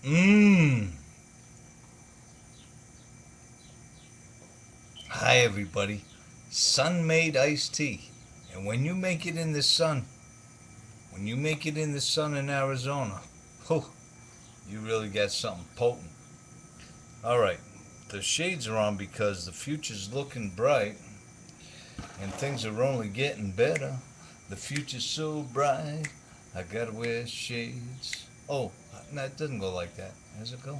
Mmm. Hi, everybody. Sun-made iced tea. And when you make it in the sun, when you make it in the sun in Arizona, whew, you really got something potent. All right. The shades are on because the future's looking bright and things are only getting better. The future's so bright, I gotta wear shades. Oh, no, it doesn't go like that. Does it go?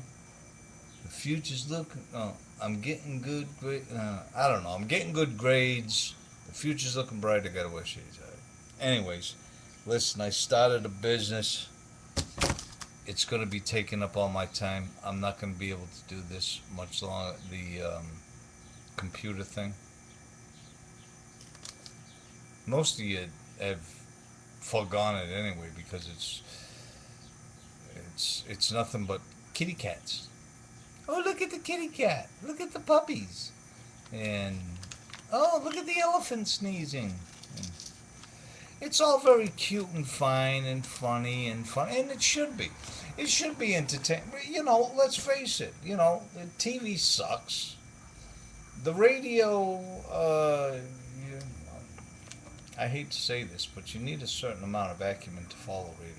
The future's looking. Oh, I'm getting good grade. I don't know. I'm getting good grades. The future's looking bright. I gotta wear shades. All right. Anyways, listen. I started a business. It's gonna be taking up all my time. I'm not gonna be able to do this much longer. The computer thing. Most of you have forgone it anyway because it's nothing but kitty cats. Oh, look at the kitty cat. Look at the puppies. And oh, look at the elephant sneezing. And it's all very cute and fine and funny and fun, and it should be. It should be entertaining. You know, let's face it. You know, the TV sucks. The radio. You, I hate to say this, but you need a certain amount of acumen to follow radio.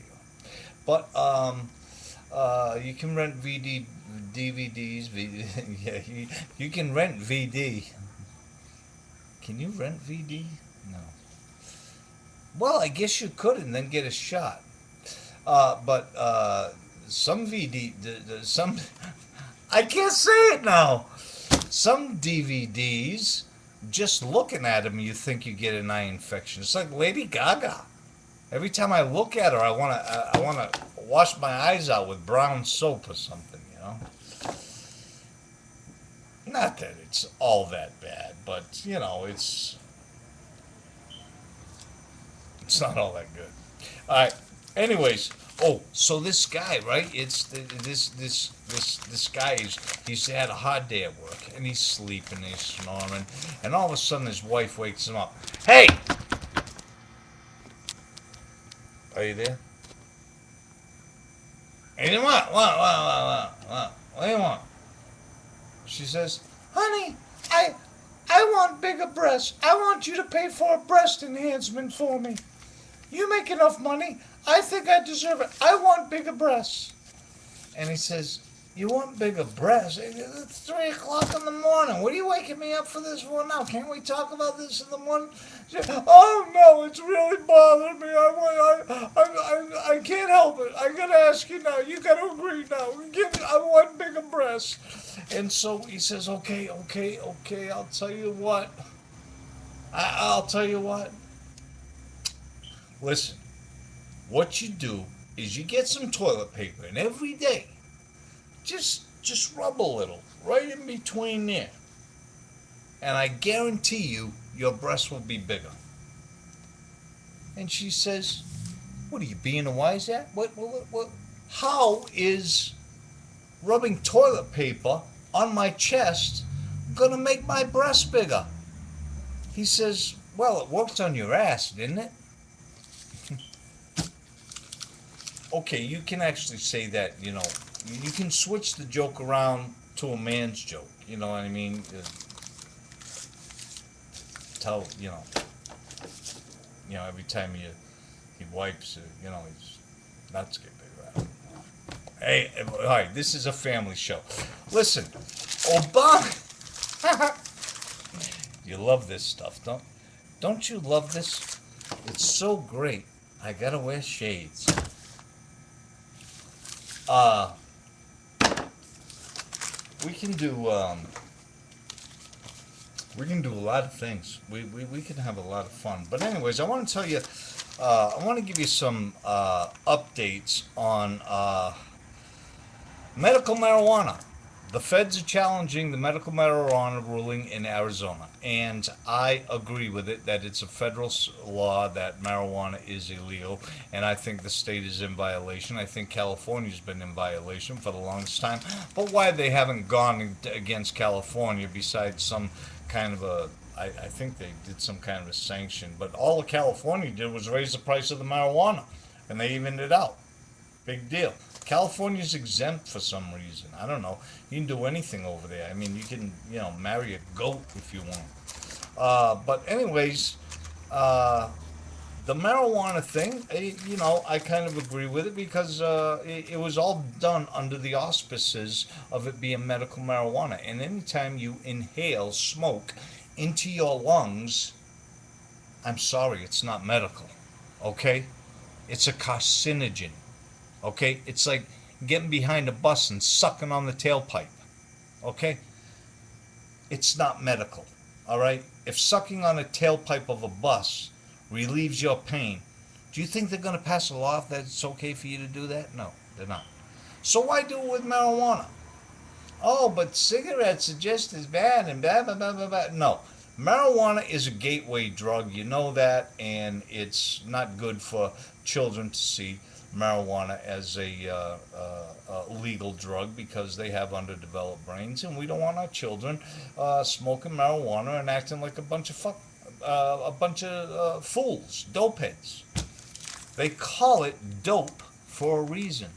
But you can rent DVDs. Yeah, you can rent VD. Can you rent VD? No. Well, I guess you could and then get a shot. But some VD, some, I can't say it now. Some DVDs, just looking at them, you think you get an eye infection. It's like Lady Gaga. Every time I look at her, I wanna wash my eyes out with brown soap or something. You know. Not that it's all that bad, but you know, it's not all that good. All right. Anyways, oh, so this guy, right? This guy is he's had a hard day at work and he's sleeping, he's snoring, and all of a sudden his wife wakes him up. Hey, are you there? And what do you want? She says, honey, I want bigger breasts. I want you to pay for a breast enhancement for me. You make enough money. I think I deserve it. I want bigger breasts. And he says, you want bigger breasts? It's 3 o'clock in the morning. What are you waking me up for this for now? Can't we talk about this in the morning? She said, oh, no, it's really bothering me. I can't help it. I got to ask you now. You got to agree now. I want bigger breasts. And so he says, okay, I'll tell you what. I'll tell you what. Listen, what you do is you get some toilet paper, and every day, just rub a little right in between there, and I guarantee you your breasts will be bigger. And she says, "What are you being a wise at? What? How is rubbing toilet paper on my chest gonna make my breasts bigger?" He says, "Well, it worked on your ass, didn't it?" Okay, you can actually say that, you know, you can switch the joke around to a man's joke. You know what I mean? Tell, every time he wipes, his nuts get bigger. Hey, all right, this is a family show. Listen, Obama, you love this stuff, don't you love this? It's so great. I gotta wear shades. Uh, we can do a lot of things. We can have a lot of fun. But anyways, I want to tell you, I want to give you some updates on medical marijuana. The feds are challenging the medical marijuana ruling in Arizona, and I agree with it that it's a federal law that marijuana is illegal, and I think the state is in violation. I think California's been in violation for the longest time, but why they haven't gone against California besides some kind of I think they did some kind of a sanction, but all California did was raise the price of the marijuana, and they evened it out. Big deal. California's exempt for some reason. I don't know. You can do anything over there. I mean, you can, marry a goat if you want. But anyways, uh, the marijuana thing, I kind of agree with it because it was all done under the auspices of it being medical marijuana. And anytime you inhale smoke into your lungs, I'm sorry, it's not medical. Okay? It's a carcinogen. Okay? It's like getting behind a bus and sucking on the tailpipe. Okay? It's not medical. All right? If sucking on a tailpipe of a bus relieves your pain, do you think they're going to pass a law that it's okay for you to do that? No, they're not. So why do it with marijuana? Oh, but cigarettes are just as bad and blah, blah, blah, blah, blah. No. Marijuana is a gateway drug, you know that, and it's not good for children to see marijuana as a legal drug because they have underdeveloped brains, and we don't want our children smoking marijuana and acting like a bunch of fools, dopeheads. They call it dope for a reason.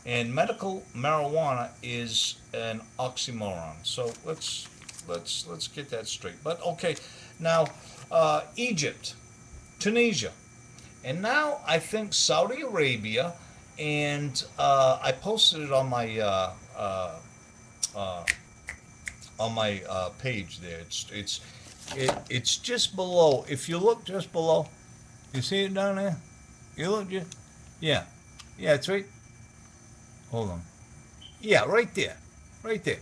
And medical marijuana is an oxymoron. So let's get that straight. But okay, now Egypt, Tunisia, and now I think Saudi Arabia, and I posted it on my page there. It's just below. If you look just below, you see it down there. You look, yeah, it's right. Hold on. Yeah, right there. Right there.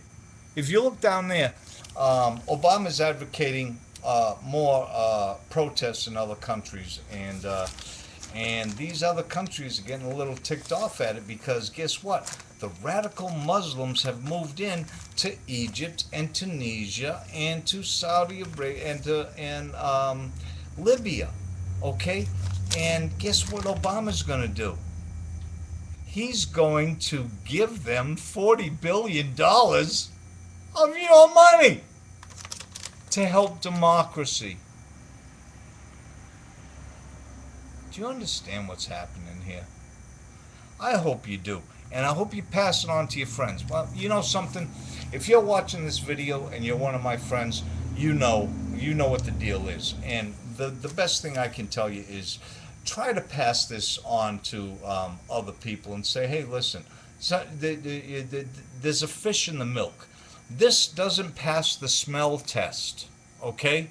If you look down there, Obama's advocating more protests in other countries, and these other countries are getting a little ticked off at it because guess what? The radical Muslims have moved in to Egypt and Tunisia and to Saudi Arabia and Libya. Okay? And guess what Obama's going to do? He's going to give them $40 billion of your money to help democracy. Do you understand what's happening here? I hope you do. And I hope you pass it on to your friends. Well, you know something? If you're watching this video and you're one of my friends, you know what the deal is. And the best thing I can tell you is try to pass this on to other people and say, hey, listen, there's a fish in the milk. This doesn't pass the smell test, okay?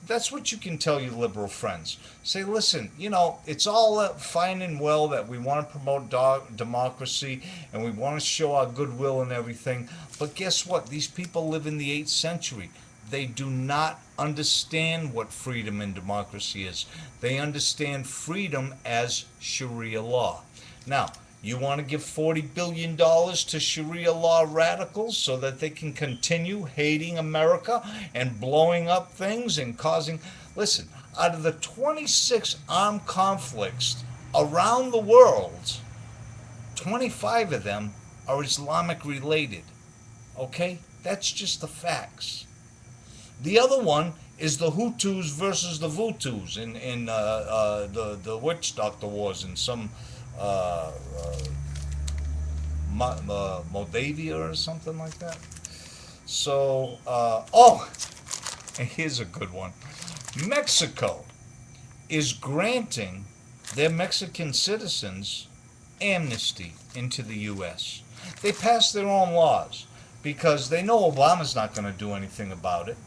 That's what you can tell your liberal friends. Say, listen, it's all fine and well that we want to promote democracy and we want to show our goodwill and everything, but guess what? These people live in the 8th century. They do not understand what freedom and democracy is. They understand freedom as Sharia law. Now, you want to give $40 billion to Sharia law radicals so that they can continue hating America and blowing up things and causing... Listen, out of the 26 armed conflicts around the world, 25 of them are Islamic related. Okay? That's just the facts. The other one is the Hutus versus the Vutus in the witch doctor wars in some Moldavia or something like that. So, and here's a good one. Mexico is granting their Mexican citizens amnesty into the U.S. They passed their own laws because they know Obama's not going to do anything about it.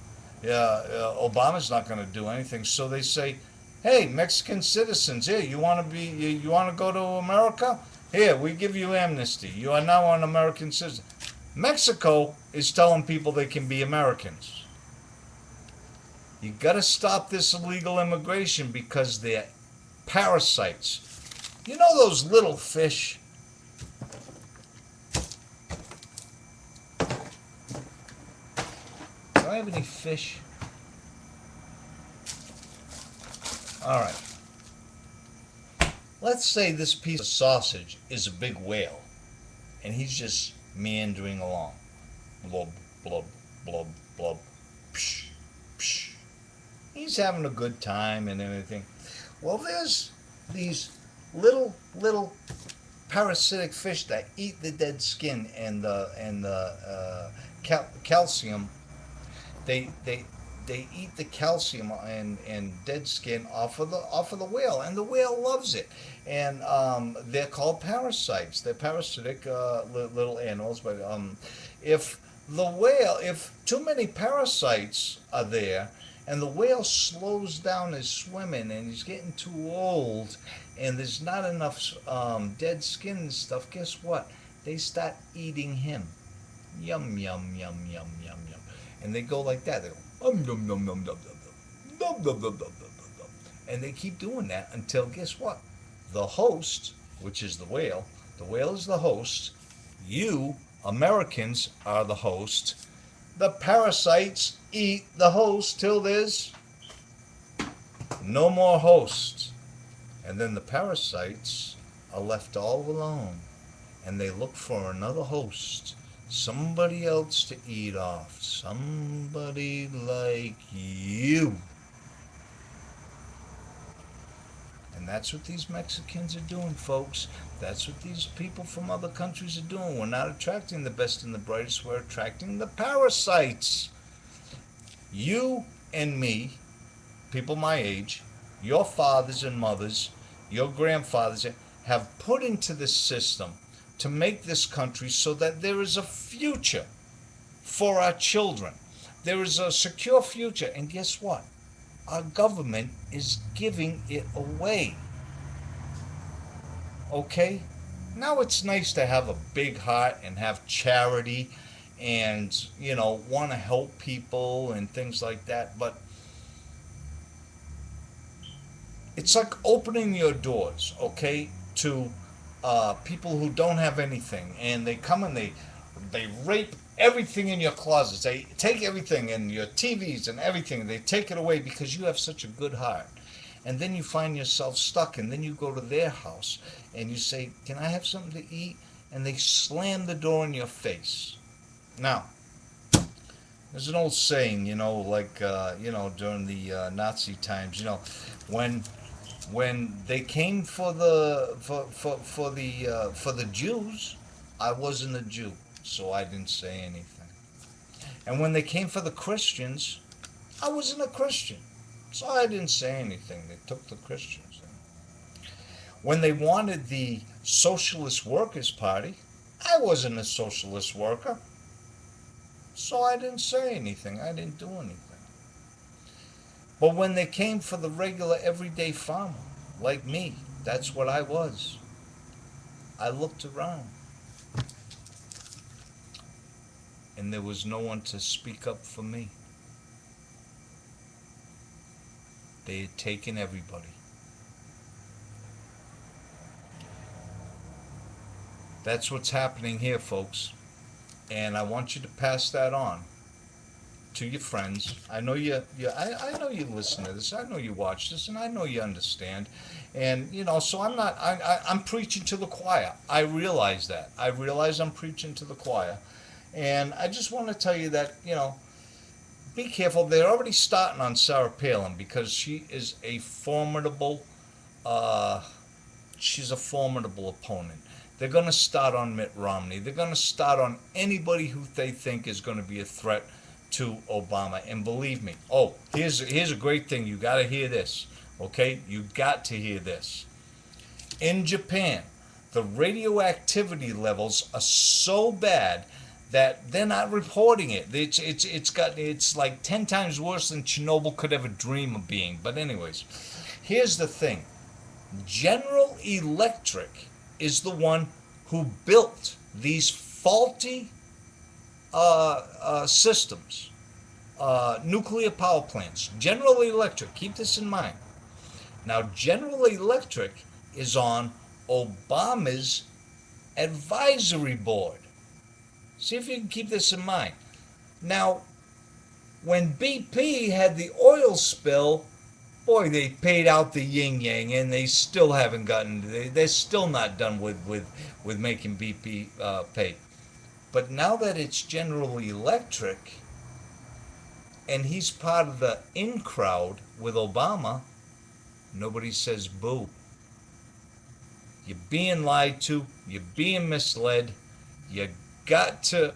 Obama's not going to do anything. So they say, hey, Mexican citizens, here, you want to go to America? Here, we give you amnesty. You are now an American citizen. Mexico is telling people they can be Americans. You got to stop this illegal immigration because they're parasites. You know those little fish? Do I have any fish? All right. Let's say this piece of sausage is a big whale, and he's just meandering along. Blub, blub, blub, blub. Psh, psh. He's having a good time and everything. Well, there's these little parasitic fish that eat the dead skin and the calcium. They they they eat the calcium and dead skin off of the whale, and the whale loves it. And they're called parasites. They're parasitic little animals. But if too many parasites are there, and the whale slows down his swimming, and he's getting too old, and there's not enough dead skin and stuff, guess what? They start eating him. Yum yum yum yum yum yum, and they go like that. They go yum yum yum yum yum yum yum yum yum, and they keep doing that until guess what? The host, which is the whale is the host. You Americans are the host. The parasites eat the host till there's no more host, and then the parasites are left all alone, and they look for another host, somebody else to eat off, somebody like you. And that's what these Mexicans are doing, folks. That's what these people from other countries are doing. We're not attracting the best and the brightest, we're attracting the parasites. You and me, people my age, your fathers and mothers, your grandfathers, have put into this system to make this country so that there is a future for our children. There is a secure future. And guess what? Our government is giving it away. Okay? Now it's nice to have a big heart and have charity and, want to help people and things like that. But it's like opening your doors, okay, to people who don't have anything, and they come and they rape everything in your closets. They take everything and your TVs and everything. They take it away because you have such a good heart. And then you find yourself stuck, and then you go to their house and you say, "Can I have something to eat?" And they slam the door in your face. Now, there's an old saying, during the Nazi times, when they came for the Jews, I wasn't a Jew, so I didn't say anything. And when they came for the Christians, I wasn't a Christian, so I didn't say anything. They took the Christians. When they wanted the Socialist Workers' Party, I wasn't a socialist worker, so I didn't say anything. I didn't do anything. But when they came for the regular everyday farmer, like me, that's what I was. I looked around, and there was no one to speak up for me. They had taken everybody. That's what's happening here, folks. And I want you to pass that on to your friends. I know I know you listen to this. I know you watch this, and I know you understand. And so I'm preaching to the choir. I realize that. I realize I'm preaching to the choir, and I just want to tell you that be careful. They're already starting on Sarah Palin because she is a formidable. She's a formidable opponent. They're going to start on Mitt Romney. They're going to start on anybody who they think is going to be a threat to Obama. And believe me, here's a great thing. You got to hear this, okay? You got to hear this. In Japan, the radioactivity levels are so bad that they're not reporting it. It's like 10 times worse than Chernobyl could ever dream of being. But anyways, here's the thing. General Electric is the one who built these faulty systems, nuclear power plants. General Electric, keep this in mind. Now, General Electric is on Obama's advisory board. See if you can keep this in mind. Now, when BP had the oil spill, boy, they paid out the yin yang, and they still haven't gotten. They're still not done with making BP pay. But now that it's General Electric, and he's part of the in crowd with Obama, nobody says boo. You're being lied to. You're being misled. You got to